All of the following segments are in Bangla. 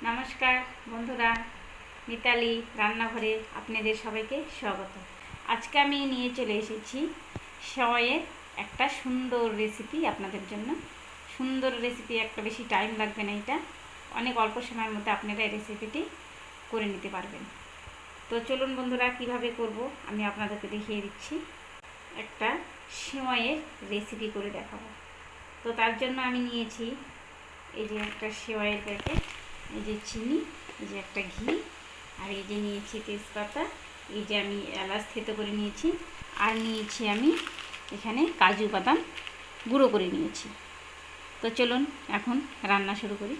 নমস্কার বন্ধুরা, মিতালি রান্নাঘরে আপনাদের সবাইকে স্বাগত। আজকে আমি নিয়ে চলে এসেছি সেওয়ের একটা সুন্দর রেসিপি আপনাদের জন্য। সুন্দর রেসিপি, একটা বেশি টাইম লাগবে না, এটা অনেক অল্প সময়ের মধ্যে আপনারা এই রেসিপিটি করে নিতে পারবেন। তো চলুন বন্ধুরা, কিভাবে করব আমি আপনাদেরকে দেখিয়ে দিচ্ছি। একটা সেওয়ের রেসিপি করে দেখাবো। তো তার জন্য আমি নিয়েছি এই যে একটা সেওয়ের প্যাকেট, এই যে চিনি, এই যে একটা ঘি, আর এই যে নিয়েছি তেজপাতা, এই যে আমি এলাচ থেতো করে নিয়েছি, আর নিয়েছি আমি এখানে কাজু বাদাম গুঁড়ো করে নিয়েছি। তো চলুন এখন রান্না শুরু করি।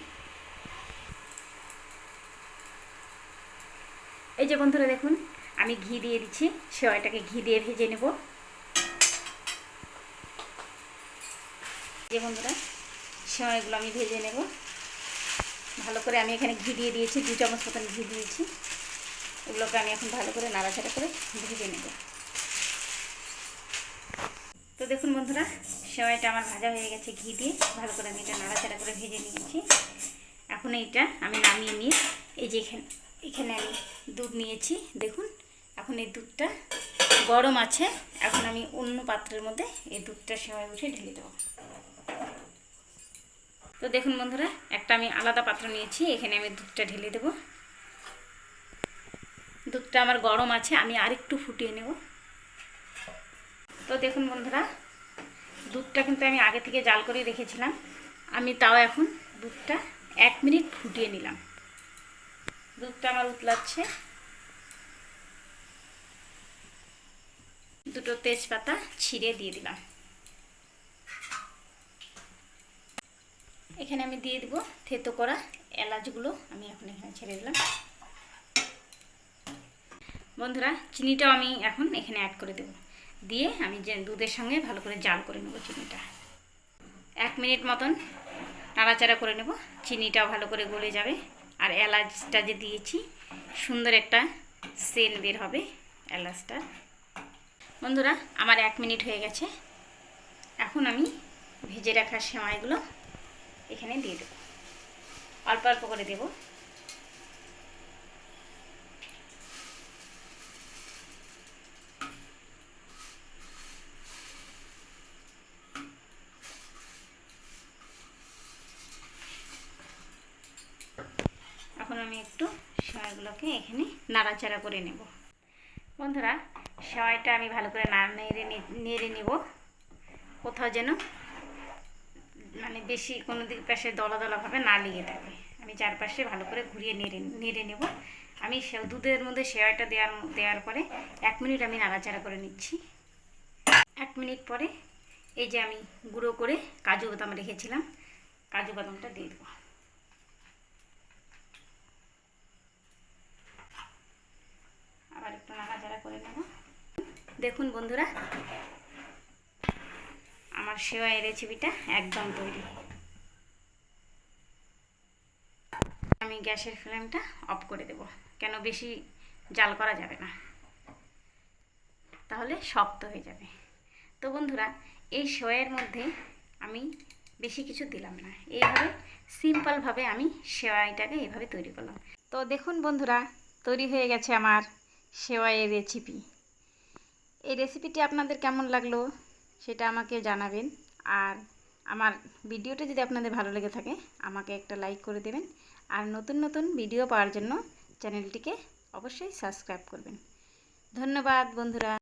এই যে বন্ধুরা দেখুন, আমি ঘি দিয়ে দিচ্ছি, সেওয়াটাকে ঘি দিয়ে ভেজে নেব। যে বন্ধুরা, সেওয়াগুলো আমি ভেজে নেব ভালো করে। আমি এখানে ঘি দিয়ে দিয়েছি, 2 চামচ মতন ঘি দিয়েছি। এগুলোকে আমি এখন ভালো করে নাড়াচাড়া করে ভেজে নেব। তো দেখুন বন্ধুরা, সেওয়াটা আমার ভাজা হয়ে গেছে ঘি দিয়ে। ভালো করে আমি এটা নাড়াচাড়া করে ভেজে নিয়েছি। এখন এইটা আমি নামিয়ে নিয়ে, এই যে এখানে আমি দুধ নিয়েছি, দেখুন। এখন এই দুধটা গরম আছে, এখন আমি অন্য পাত্রের মধ্যে এই দুধটা সেওয়া উঠে ঢেলে দেবো। তো দেখুন বন্ধুরা, একটা আমি আলাদা পাত্র নিয়েছি, এখানে আমি দুধটা ঢেলে দেব। দুধটা আমার গরম আছে, আমি আরেকটু ফুটিয়ে নেব। তো দেখুন বন্ধুরা, দুধটা কিন্তু আমি আগে থেকে জাল করে রেখেছিলাম। আমি তাও এখন দুধটা 1 মিনিট ফুটিয়ে নিলাম। দুধটা আমার উতলাচ্ছে। দুটো তেজপাতা ছিঁড়ে দিয়ে দিলাম। এখানে আমি দিয়ে দিব থেতো করা এলাচগুলো, আমি এখন এখানে ছেড়ে দিলাম। বন্ধুরা, চিনিটাও আমি এখন এখানে অ্যাড করে দেব। দিয়ে আমি যে দুধের সঙ্গে ভালো করে জাল করে নেব চিনিটা। 1 মিনিট মতন নাড়াচাড়া করে নেব, চিনিটাও ভালো করে গলে যাবে। আর এলাচটা যে দিয়েছি, সুন্দর একটা সেন্ট বের হবে এলাচটা। বন্ধুরা, আমার 1 মিনিট হয়ে গেছে। এখন আমি ভেজে রাখা সেমাইগুলো এখানে দিয়ে দেব, অল্প অল্প করে দেব। এখন আমি একটু সেমাইগুলোকে এখানে নাড়াচাড়া করে নেব। বন্ধুরা, সেমাইটা আমি ভালো করে নেড়ে নেব, কোথাও যেন মানে বেশি কোনো দিক পাশে দলা দলাভাবে না লেগে থাকে। আমি চারপাশে ভালো করে ঘুরিয়ে নেড়ে নেব। আমি দুধের মধ্যে সেওয়াটা দেওয়ার পরে 1 মিনিট আমি নাড়াচাড়া করে নিচ্ছি। 1 মিনিট পরে এই যে আমি গুঁড়ো করে কাজু বাদাম রেখেছিলাম, কাজু বাদামটা দিয়ে দেবো। আবার একটু নাড়াচাড়া করে নেব। দেখুন বন্ধুরা, আমার সেওয়াই রেসিপিটা একদম তৈরি। আমি গ্যাসের ফ্লেমটা অফ করে দেব, কেন বেশি জাল করা যাবে না, তাহলে শক্ত হয়ে যাবে। তো বন্ধুরা, এই সেওয়াইয়ের মধ্যে আমি বেশি কিছু দিলাম না, এইভাবে সিম্পলভাবে আমি সেওয়াইটাকে এইভাবে তৈরি করলাম। তো দেখুন বন্ধুরা, তৈরি হয়ে গেছে আমার সেওয়াইয়ের রেসিপি। এই রেসিপিটি আপনাদের কেমন লাগলো সেটা আমাকে জানাবেন। আর আমার ভিডিওটা যদি আপনাদের ভালো লেগে থাকে, আমাকে একটা লাইক করে দেবেন। আর নতুন নতুন ভিডিও পাওয়ার জন্য চ্যানেলটিকে অবশ্যই সাবস্ক্রাইব করবেন। ধন্যবাদ বন্ধুরা।